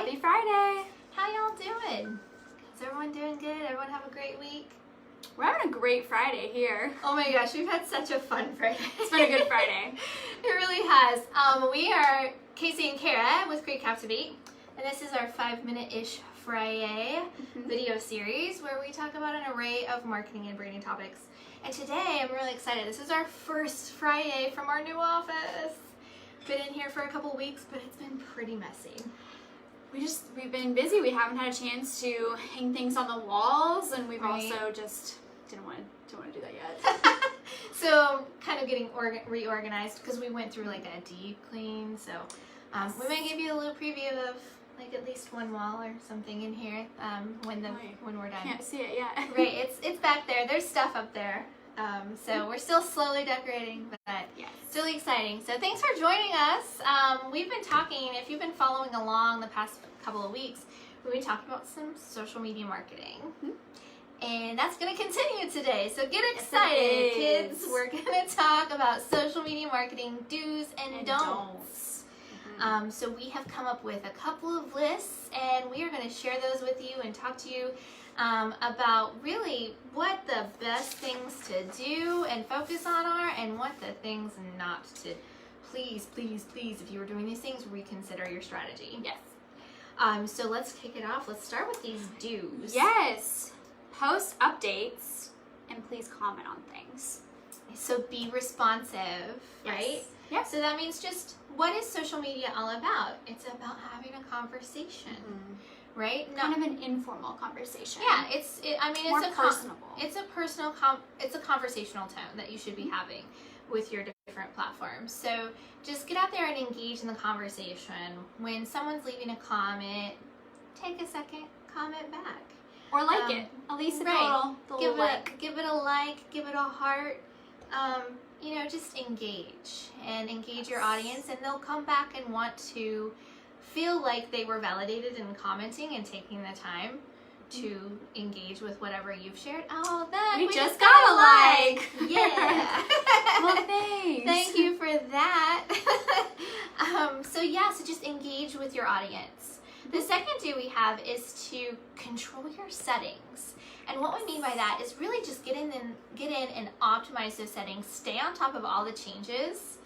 Happy Friday! How y'all doing? Is everyone doing good? Everyone have a great week? We're having a great Friday here. Oh my gosh, we've had such a fun Friday. It's been a good Friday. It really has. We are Casey and Kara with Great Captivate, and this is our 5-minute-ish Fri YAY video series where we talk about an array of marketing and branding topics. And today I'm really excited. This is our first Fri YAY from our new office. Been in here for a couple weeks, but it's been pretty messy. We've been busy. We haven't had a chance to hang things on the walls, and we've also just didn't want to do that yet. So kind of getting reorganized because we went through like a deep clean. So we may give you a little preview of like at least one wall or something in here when we're done. Can't see it yet. Right, it's back there. There's stuff up there. So we're still slowly decorating, but yes. It's really exciting. So thanks for joining us. We've been talking, if you've been following along the past couple of weeks, we've been talking about some social media marketing. And that's going to continue today. So get excited, kids. We're going to talk about social media marketing do's and don'ts. So we have come up with a couple of lists, and we are going to share those with you and talk to you about really what the best things to do and focus on are, and what the things not to. Please, if you were doing these things, reconsider your strategy. Yes. So let's kick it off. Let's start with these do's. Yes. Post updates and please comment on things. So be responsive, right? Yeah. So that means just, what is social media all about? It's about having a conversation, right? Kind of an informal conversation. Yeah, More personable. It's a conversational tone that you should be having with your different platforms. So just get out there and engage in the conversation. When someone's leaving a comment, take a second, comment back. Or like it. At least give it a little like. Give it a like, give it a heart. Just engage your audience, and they'll come back and want to feel like they were validated in commenting and taking the time to engage with whatever you've shared. Oh, we just got a like. Yeah. Well, thanks. Thank you for that. So just engage with your audience. The second do we have is to control your settings. And what we mean by that is really just get in and optimize those settings. Stay on top of all the changes,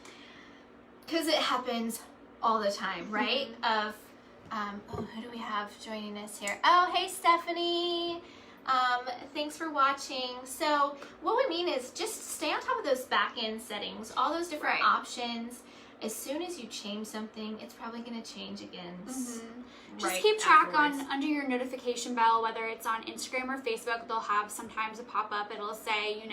because it happens all the time, right? Who do we have joining us here? Oh, hey, Stephanie. Thanks for watching. So what we mean is just stay on top of those back-end settings, all those different options. As soon as you change something, it's probably going to change again. Just keep track under your notification bell, whether it's on Instagram or Facebook. They'll have sometimes a pop-up. It'll say,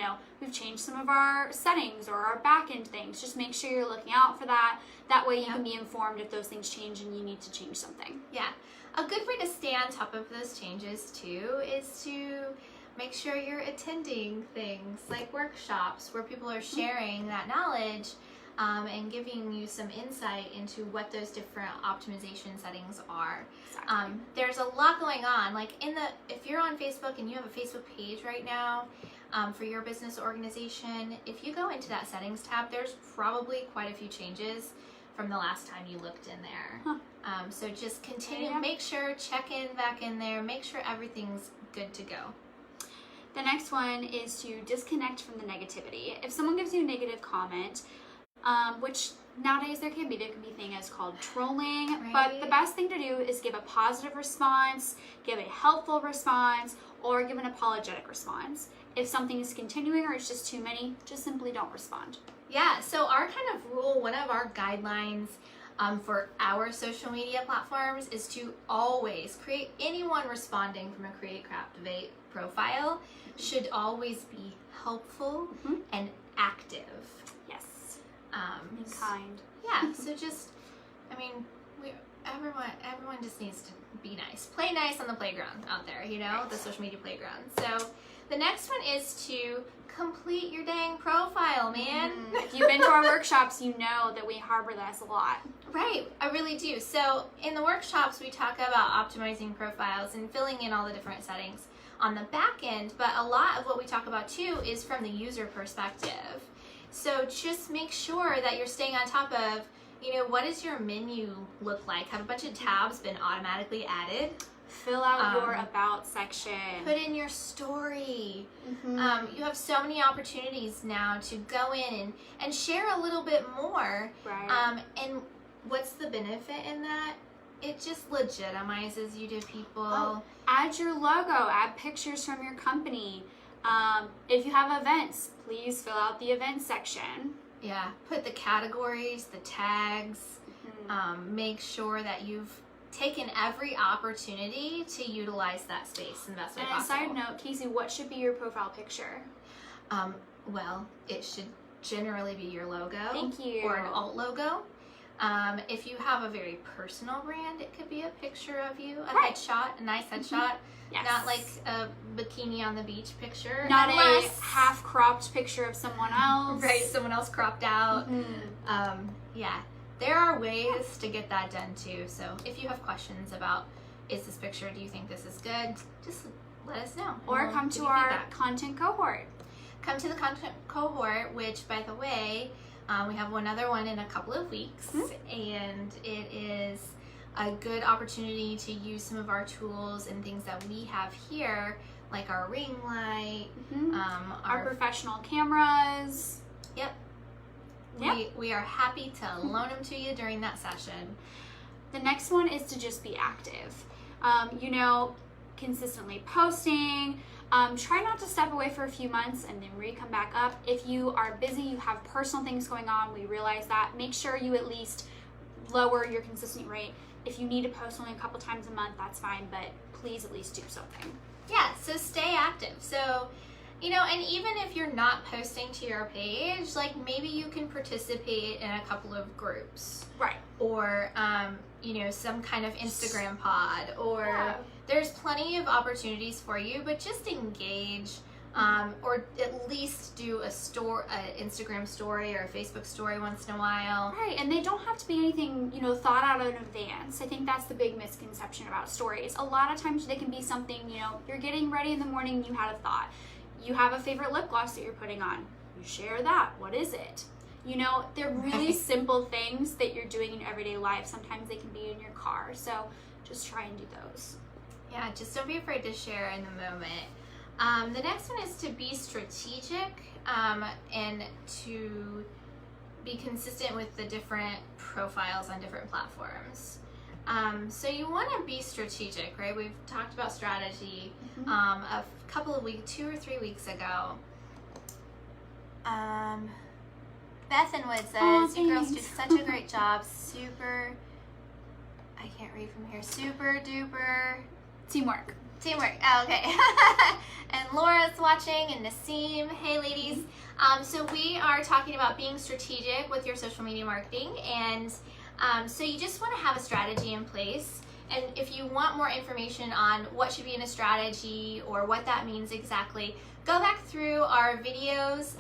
we've changed some of our settings or our back-end things. Just make sure you're looking out for that. That way you can be informed if those things change and you need to change something. Yeah. A good way to stay on top of those changes, too, is to make sure you're attending things like workshops where people are sharing that knowledge and giving you some insight into what those different optimization settings are. Exactly. There's a lot going on. Like if you're on Facebook and you have a Facebook page right now for your business organization, if you go into that settings tab, there's probably quite a few changes from the last time you looked in there. So just continue, make sure, check in back in there, make sure everything's good to go. The next one is to disconnect from the negativity. If someone gives you a negative comment, which nowadays there can be things called trolling, but the best thing to do is give a positive response, give a helpful response, or give an apologetic response. If something is continuing or it's just too many, just simply don't respond. Yeah, so our kind of rule, one of our guidelines for our social media platforms is to always anyone responding from a Create Captivate profile should always be helpful and active. And kind. Yeah, so just, everyone just needs to be nice. Play nice on the playground out there, the social media playground. So the next one is to complete your dang profile, man. If you've been to our workshops, you know that we harbor this a lot. Right, I really do. So in the workshops, we talk about optimizing profiles and filling in all the different settings on the back end, but a lot of what we talk about too is from the user perspective. So just make sure that you're staying on top of what does your menu look like? Have a bunch of tabs been automatically added? Fill out your about section. Put in your story. You have so many opportunities now to go in and share a little bit more. Right. And what's the benefit in that? It just legitimizes you to people. Oh, add your logo. Add pictures from your company. If you have events, please fill out the event section. Yeah. Put the categories, the tags. Make sure that you've taken every opportunity to utilize that space in the best way possible. And a side note, Casey, what should be your profile picture? Well, it should generally be your logo. Thank you. Or an alt logo. If you have a very personal brand, it could be a picture of you, a headshot, a nice headshot. Yes. Not like a bikini on the beach picture. Not a half-cropped picture of someone else. Right, someone else cropped out. Yeah. There are ways to get that done too. So if you have questions about, is this picture, do you think this is good? Just let us know. Or come to our content cohort. Come to the content cohort, which, by the way, we have another one in a couple of weeks. And it is a good opportunity to use some of our tools and things that we have here, like our ring light, our professional cameras. Yep. We are happy to loan them to you during that session. The next one is to just be active. Consistently posting. Try not to step away for a few months and then come back up. If you are busy, you have personal things going on, we realize that. Make sure you at least lower your consistent rate. If you need to post only a couple times a month, that's fine, but please at least do something. Yeah, so stay active. So, and even if you're not posting to your page, like maybe you can participate in a couple of groups. Right. Or, some kind of Instagram pod, or there's plenty of opportunities for you, but just engage, or at least do an Instagram story or a Facebook story once in a while. Right, and they don't have to be anything, thought out in advance. I think that's the big misconception about stories. A lot of times they can be something, you're getting ready in the morning, you had a thought. You have a favorite lip gloss that you're putting on. You share that. What is it? They're really simple things that you're doing in your everyday life. Sometimes they can be in your car. So just try and do those. Yeah, just don't be afraid to share in the moment. The next one is to be strategic and to be consistent with the different profiles on different platforms. So you want to be strategic, right? We've talked about strategy a couple of weeks, 2 or 3 weeks ago. Bethanwood says, you girls do such a great job. I can't read from here. Super duper. Teamwork. Oh, okay. And Laura's watching, and Nassim. Hey, ladies. So we are talking about being strategic with your social media marketing, and so you just want to have a strategy in place. And if you want more information on what should be in a strategy or what that means exactly, go back through our videos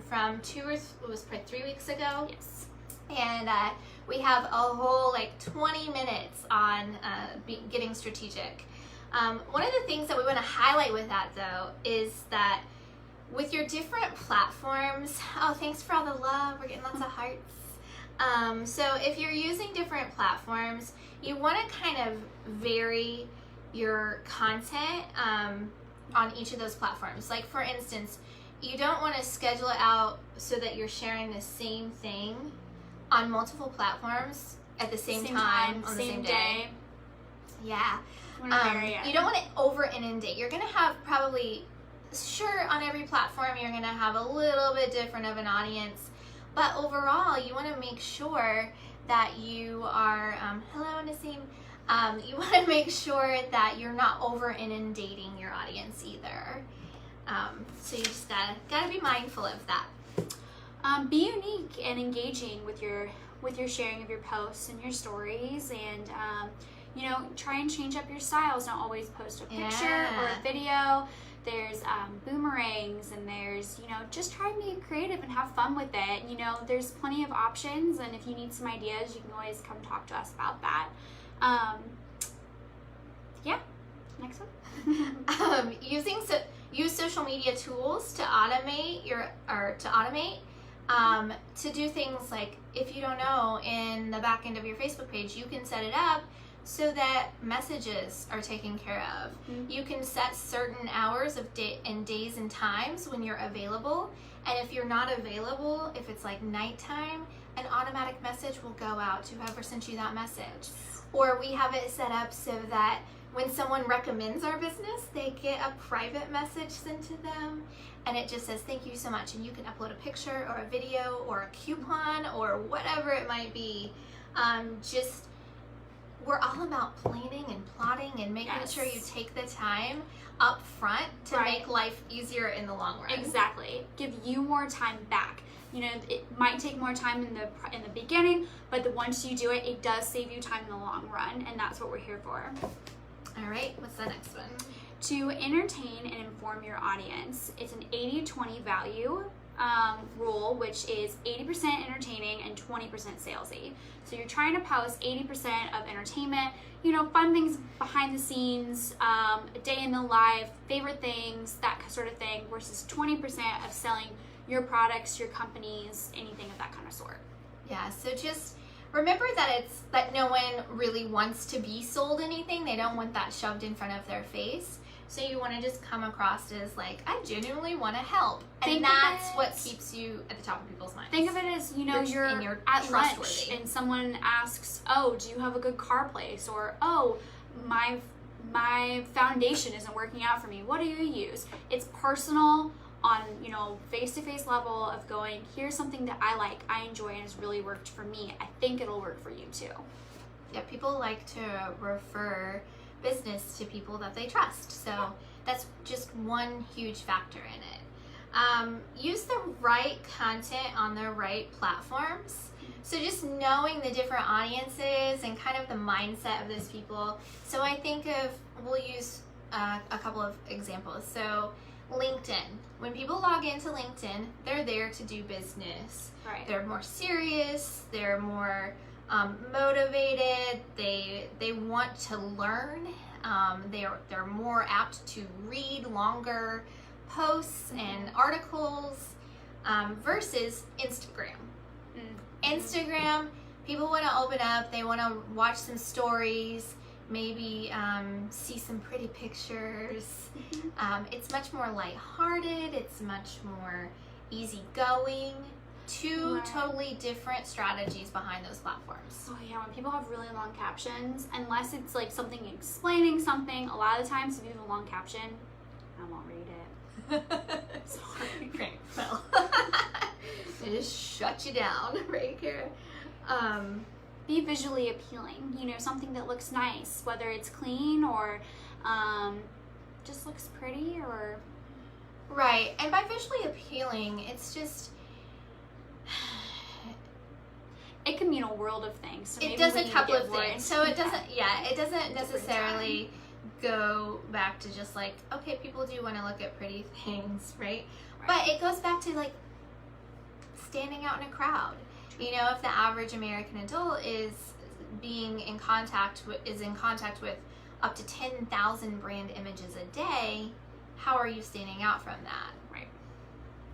from 3 weeks ago. Yes. And we have a whole 20 minutes on getting strategic. One of the things that we want to highlight with that, though, is that with your different platforms, thanks for all the love, we're getting lots of hearts. So if you're using different platforms, you want to kind of vary your content on each of those platforms. Like, for instance, you don't want to schedule it out so that you're sharing the same thing on multiple platforms at the same time on the same day. Yeah. You don't want to over inundate. You're going to have probably, on every platform you're going to have a little bit different of an audience, but overall you want to make sure that you are, hello Nassim, you want to make sure that you're not over inundating your audience either. So you just gotta be mindful of that. Be unique and engaging with your sharing of your posts and your stories, and try and change up your styles. Don't always post a picture or a video. There's boomerangs, and there's just try and be creative and have fun with it. There's plenty of options, and if you need some ideas, you can always come talk to us about that. Next one. Use social media tools to automate to do things like, if you don't know, in the back end of your Facebook page, you can set it up so that messages are taken care of. You can set certain hours of and days and times when you're available. And if you're not available, if it's like nighttime, an automatic message will go out to whoever sent you that message. Or we have it set up so that when someone recommends our business, they get a private message sent to them, and it just says, thank you so much. And you can upload a picture or a video or a coupon or whatever it might be. We're all about planning and plotting and making sure you take the time up front to make life easier in the long run. Exactly. Give you more time back. You know, it might take more time in the beginning, but once you do it, it does save you time in the long run, and that's what we're here for. All right, what's the next one? To entertain and inform your audience. It's an 80-20 value rule, which is 80% entertaining and 20% salesy. So you're trying to post 80% of entertainment, you know, fun things behind the scenes, a day in the life, favorite things, that sort of thing, versus 20% of selling your products, your companies, anything of that kind of sort. Yeah, so just remember that no one really wants to be sold anything. They don't want that shoved in front of their face. So you want to just come across as like, I genuinely want to help. And that's what keeps you at the top of people's minds. Think of it as, you know, you're at lunch and someone asks, oh, do you have a good car place? Or, oh, my foundation isn't working out for me. What do you use? It's personal on, you know, face-to-face level of going, here's something that I like, I enjoy, and has really worked for me. I think it'll work for you too. Yeah, people like to refer business to people that they trust. So that's just one huge factor in it. Use the right content on the right platforms. So just knowing the different audiences and kind of the mindset of those people. So I think we'll use a couple of examples. So LinkedIn. When people log into LinkedIn, they're there to do business. Right. They're more serious. They're more motivated. They want to learn. They're more apt to read longer posts and articles versus Instagram. Instagram, people want to open up. They want to watch some stories. Maybe see some pretty pictures. It's much more lighthearted. It's much more easygoing. Two totally different strategies behind those platforms. Oh yeah, when people have really long captions, unless it's like something explaining something, a lot of the times if you have a long caption, I won't read it. Sorry. Great. Well, it just shut you down right here. Be visually appealing, you know, something that looks nice, whether it's clean or just looks pretty or... Right, and by visually appealing, it's just... It can mean a world of things. So it does a couple of things. So it doesn't, it doesn't necessarily go back to just like, okay, people do want to look at pretty things, right? But it goes back to like standing out in a crowd. You know, if the average American adult is in contact with up to 10,000 brand images a day, how are you standing out from that? Right.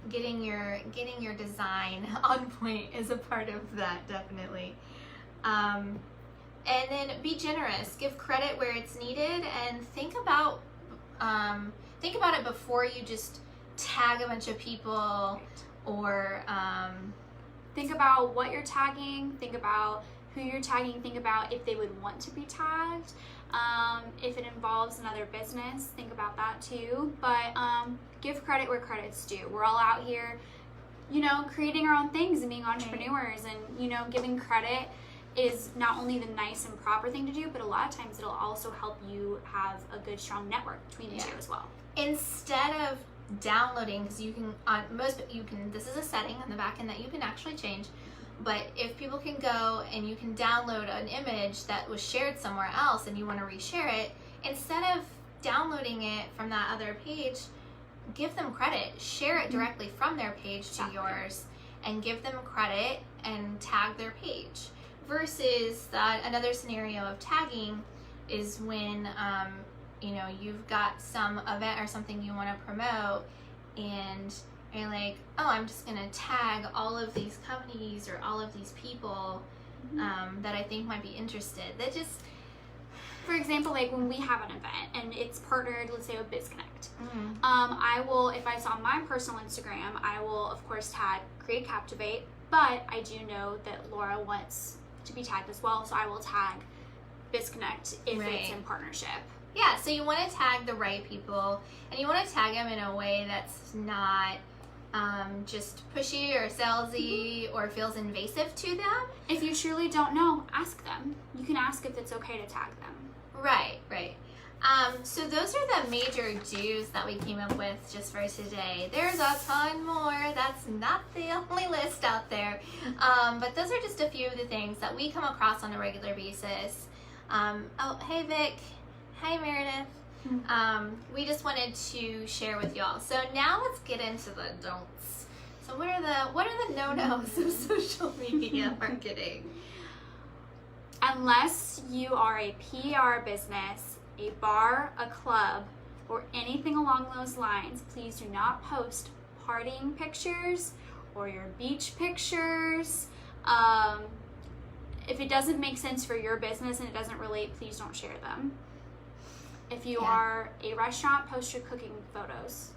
Getting your design on point is a part of that, definitely. And then be generous. Give credit where it's needed, and think about it before you just tag a bunch of people or. Think about what you're tagging. Think about who you're tagging. Think about if they would want to be tagged. If it involves another business, think about that too. But give credit where credit's due. We're all out here, you know, creating our own things and being entrepreneurs, and, you know, giving credit is not only the nice and proper thing to do, but a lot of times it'll also help you have a good, strong network between the two as well. Instead of downloading, because this is a setting on the back end that you can actually change, but if people can go and you can download an image that was shared somewhere else and you want to reshare it, instead of downloading it from that other page, give them credit. Share it directly from their page to yours and give them credit and tag their page. Versus another scenario of tagging is when you know, you've got some event or something you want to promote, and you're like, oh, I'm just going to tag all of these companies or all of these people that I think might be interested. That just... For example, like when we have an event and it's partnered, let's say with BizConnect, Mm-hmm. I will, if it's on my personal Instagram, I will of course tag Create Captivate, but I do know that Laura wants to be tagged as well, so I will tag BizConnect if it's in partnership. Yeah, so you want to tag the right people, and you want to tag them in a way that's not just pushy or salesy or feels invasive to them. If you truly don't know, ask them. You can ask if it's okay to tag them. Right. So those are the major do's that we came up with just for today. There's a ton more. That's not the only list out there. But those are just a few of the things that we come across on a regular basis. Oh, hey Vic. Hi Meredith. We just wanted to share with y'all. So now let's get into the don'ts. So what are the no-nos of social media marketing? Unless you are a PR business, a bar, a club, or anything along those lines, please do not post partying pictures or your beach pictures. If it doesn't make sense for your business and it doesn't relate, please don't share them. If you are a restaurant, post your cooking photos.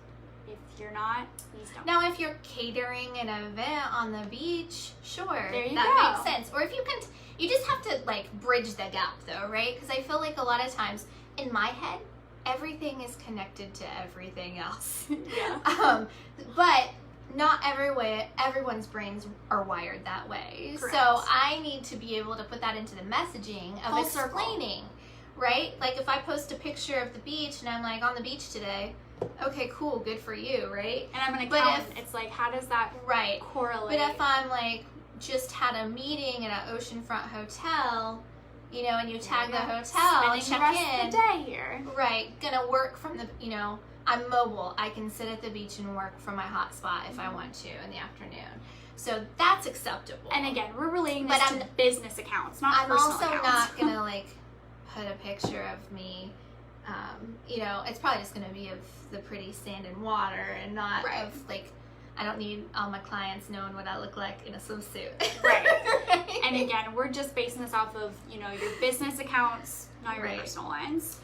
If you're not, please don't. Now, if you're catering an event on the beach, sure, there you that go. makes sense. Or if you can, you just have to like bridge the gap, though, right? Because I feel like a lot of times in my head, everything is connected to everything else. Yeah. But not everyone's brains are wired that way. Correct. So I need to be able to put that into the messaging of Full explaining, right? Like if I post a picture of the beach and I'm like on the beach today, okay, cool, good for you, right? And I'm an But accountant. It's like, how does that correlate? But if I'm like just had a meeting in an oceanfront hotel, you know, and you tag the hotel, spending check the rest in, of the day here. right? Gonna work from the, you know, I'm mobile. I can sit at the beach and work from my hotspot if I want to in the afternoon. So that's acceptable. And again, we're relating this to business accounts, not I'm personal also accounts. not gonna like put a picture of me. You know, it's probably just gonna be of the pretty sand and water, and not of like. I don't need all my clients knowing what I look like in a swimsuit. Right. And again, we're just basing this off of, you know, your business accounts, not your personal ones.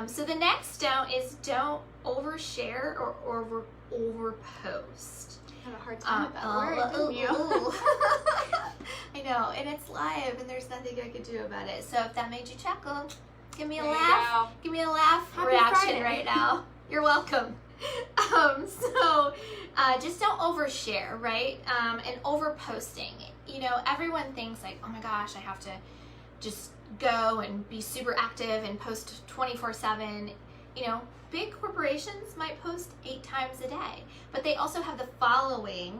So the next don't is don't overshare or overpost. I have a hard time with that word, don't you? I know, and it's live, and there's nothing I could do about it. So if that made you chuckle, give me a There you laugh. go. Give me a laugh Happy reaction Friday. right now. You're welcome. Just don't overshare, right? And overposting. You know, everyone thinks like, oh my gosh, I have to just go and be super active and post 24/7. You know, big corporations might post 8 times a day, but they also have the following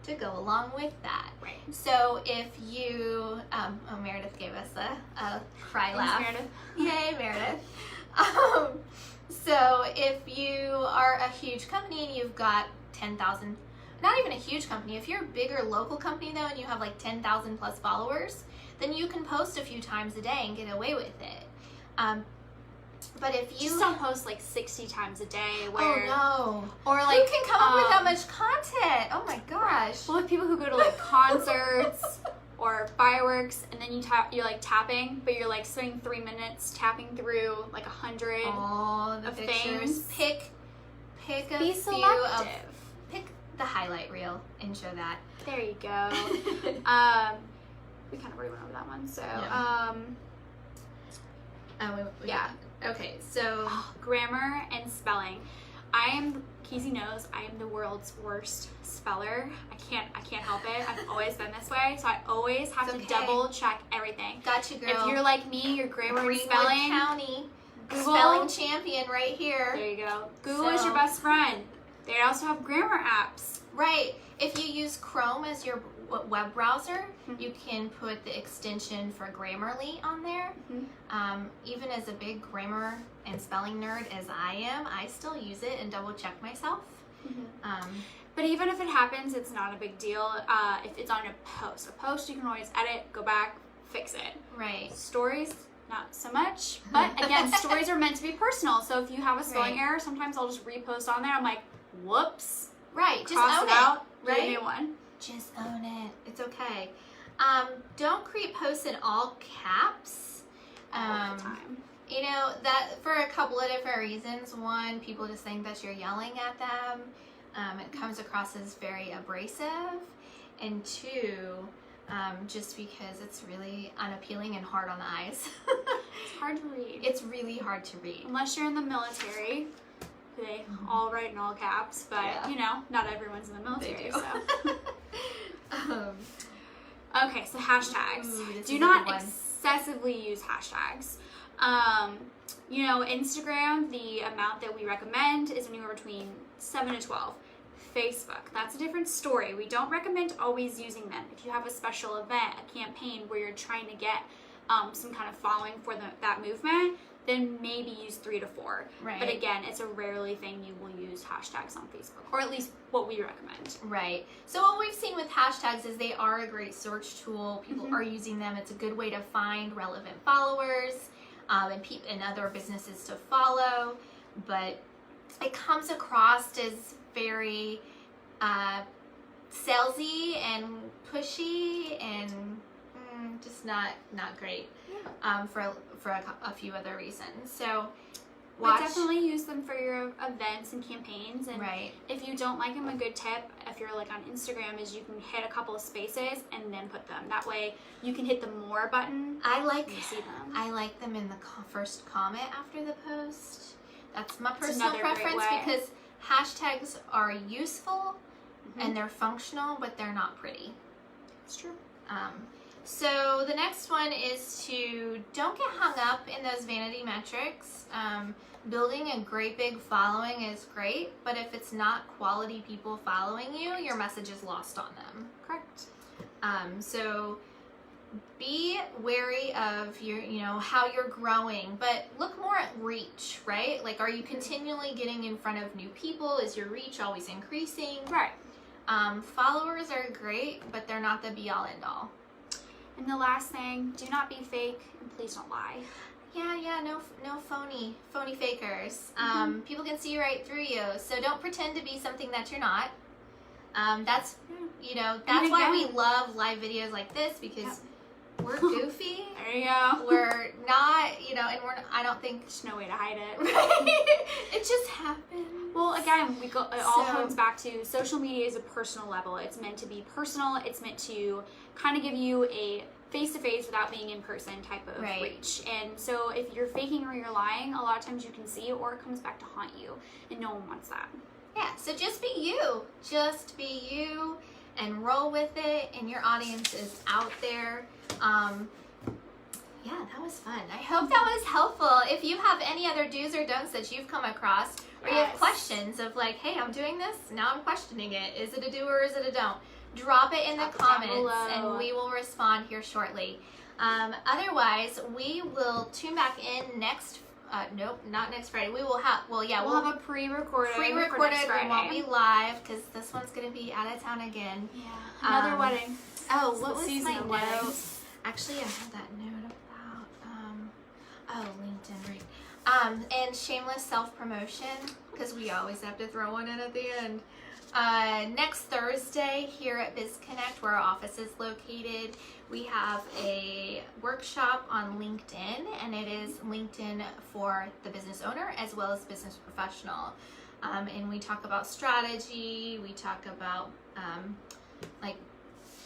to go along with that. Right. So if you, Meredith gave us a cry laugh. Meredith. Yay, Meredith. So if you are a huge company and you've got 10,000, not even a huge company, if you're a bigger local company though and you have like 10,000 plus followers, then you can post a few times a day and get away with it. But if you just don't post like 60 times a day, where oh no, or like who can come up with that much content? Oh my gosh. Well, with people who go to like concerts or fireworks, and then you're like tapping, but you're like spending 3 minutes tapping through like 100 all the of pictures. things. Pick a Be few selective. of pick the highlight reel and show that. There you go. We kind of already went over that one, so yeah. Okay, so grammar and spelling. Casey knows I am the world's worst speller. I can't help it. I've always been this way, so I always have to double check everything. Got you, girl. If you're like me, your grammar and Greenwood spelling, County Google, spelling champion right here. There you go. Google is your best friend. They also have grammar apps. Right. If you use Chrome as your web browser, you can put the extension for Grammarly on there. Even as a big grammar and spelling nerd as I am, I still use it and double check myself. But even if it happens, it's not a big deal. If it's on a post you can always edit, go back, fix it. Right. Stories, not so much. But again, stories are meant to be personal. So if you have a spelling error, sometimes I'll just repost on there. I'm like, whoops. Right. Just cross own it out. Right. Get a new one. Just own it. It's okay. Don't create posts in all caps. All the time. You know, that for a couple of different reasons. One, people just think that you're yelling at them. It comes across as very abrasive. And two, just because it's really unappealing and hard on the eyes. It's hard to read. It's really hard to read. Unless you're in the military. They all write in all caps, but you know, not everyone's in the military. So. Okay, so hashtags. Do not excessively use hashtags. You know, Instagram, the amount that we recommend is anywhere between 7 to 12. Facebook, that's a different story. We don't recommend always using them. If you have a special event, a campaign where you're trying to get some kind of following for that movement, then maybe use 3 to 4. Right. But again, it's a rarely thing you will use hashtags on Facebook, or at least what we recommend. Right. So what we've seen with hashtags is they are a great search tool. People are using them. It's a good way to find relevant followers and other businesses to follow. But it comes across as very salesy and pushy and just not great for a few other reasons. So But definitely use them for your events and campaigns. And right. if you don't like them, a good tip, if you're like on Instagram, is you can hit a couple of spaces and then put them. That way you can hit the more button. I like see them. I like them in the first comment after the post. That's my personal preference because hashtags are useful and they're functional, but they're not pretty. It's true. So the next one is to don't get hung up in those vanity metrics. Building a great big following is great, but if it's not quality people following you, your message is lost on them. Correct. So be wary of how you're growing, but look more at reach, right? Like, are you continually getting in front of new people? Is your reach always increasing? Right. Followers are great, but they're not the be all end all. And the last thing, do not be fake and please don't lie. Yeah, no phony fakers. People can see right through you, so don't pretend to be something that you're not. That's why we love live videos like this, because we're goofy. There you go. We're not, and I don't think there's no way to hide it. Right? It just happens. Well, again, it all comes back to social media is a personal level. It's meant to be personal. It's meant to kind of give you a face-to-face without being in person type of reach. And so if you're faking or you're lying, a lot of times you can see it, or it comes back to haunt you, and no one wants that. Yeah, so just be you. Just be you and roll with it, and your audience is out there. Yeah, that was fun. I hope that was helpful. If you have any other do's or don'ts that you've come across, or you have questions of like, hey, I'm doing this, now I'm questioning it. Is it a do or is it a don't? Drop it in the comments and we will respond here shortly. Otherwise, we will tune back in next not next Friday. We will have we'll have a pre-recorded. We won't be live because this one's gonna be out of town again. Yeah. Another wedding. Oh, what was my note? Weddings. Actually, I had that note about LinkedIn, right? And shameless self-promotion, because we always have to throw one in at the end. Next Thursday here at BizConnect, where our office is located, we have a workshop on LinkedIn, and it is LinkedIn for the business owner as well as business professional. And we talk about strategy, we talk about like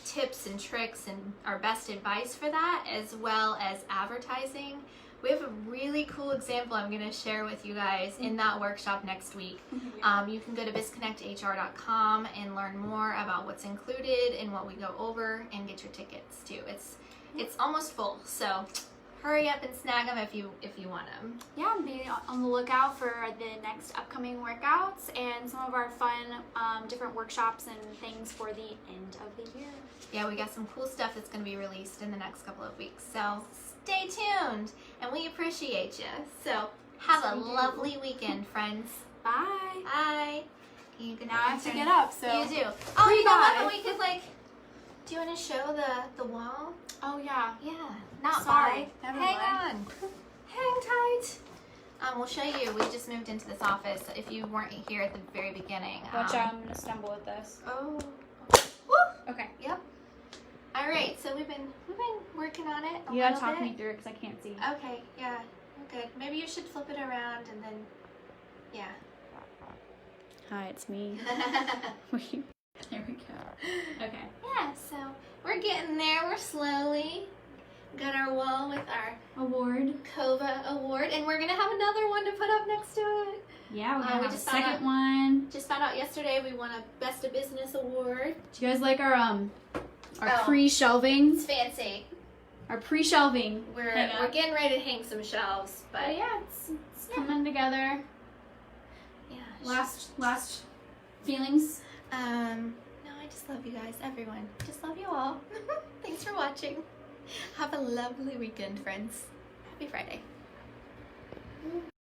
tips and tricks and our best advice for that, as well as advertising. We have a really cool example I'm going to share with you guys in that workshop next week. You can go to bizconnecthr.com and learn more about what's included and what we go over, and get your tickets too. It's almost full, so hurry up and snag them if you want them. Yeah, be on the lookout for the next upcoming workouts and some of our fun different workshops and things for the end of the year. Yeah, we got some cool stuff that's going to be released in the next couple of weeks, so stay tuned, and we appreciate you. So have a lovely weekend, friends. Bye. Bye. Now I have to get up, so you do. Oh, you know what? We could do you want to show the wall? Oh yeah. Yeah. Not sorry. Hang on. Hang tight. We'll show you. We just moved into this office. If you weren't here at the very beginning. Watch out, I'm gonna stumble with this. Oh. Woo! Okay. Yep. All right. So we've been working on it. You gotta talk me through it because I can't see. Okay. Yeah. Good. Maybe you should flip it around and then. Yeah. Hi, it's me. There we go. Okay. Yeah. So we're getting there. We're slowly. Got our wall with our Award. Kova award, and we're gonna have another one to put up next to it. Yeah, we're gonna have a just found second one. Just found out yesterday we won a Best of Business award. Do you guys like our Oh. pre-shelving? It's fancy. Our pre-shelving. We're getting ready to hang some shelves, but yeah, it's coming together. Yeah. Last feelings. No, I just love you guys, everyone. Just love you all. Thanks for watching. Have a lovely weekend, friends. Happy Friday.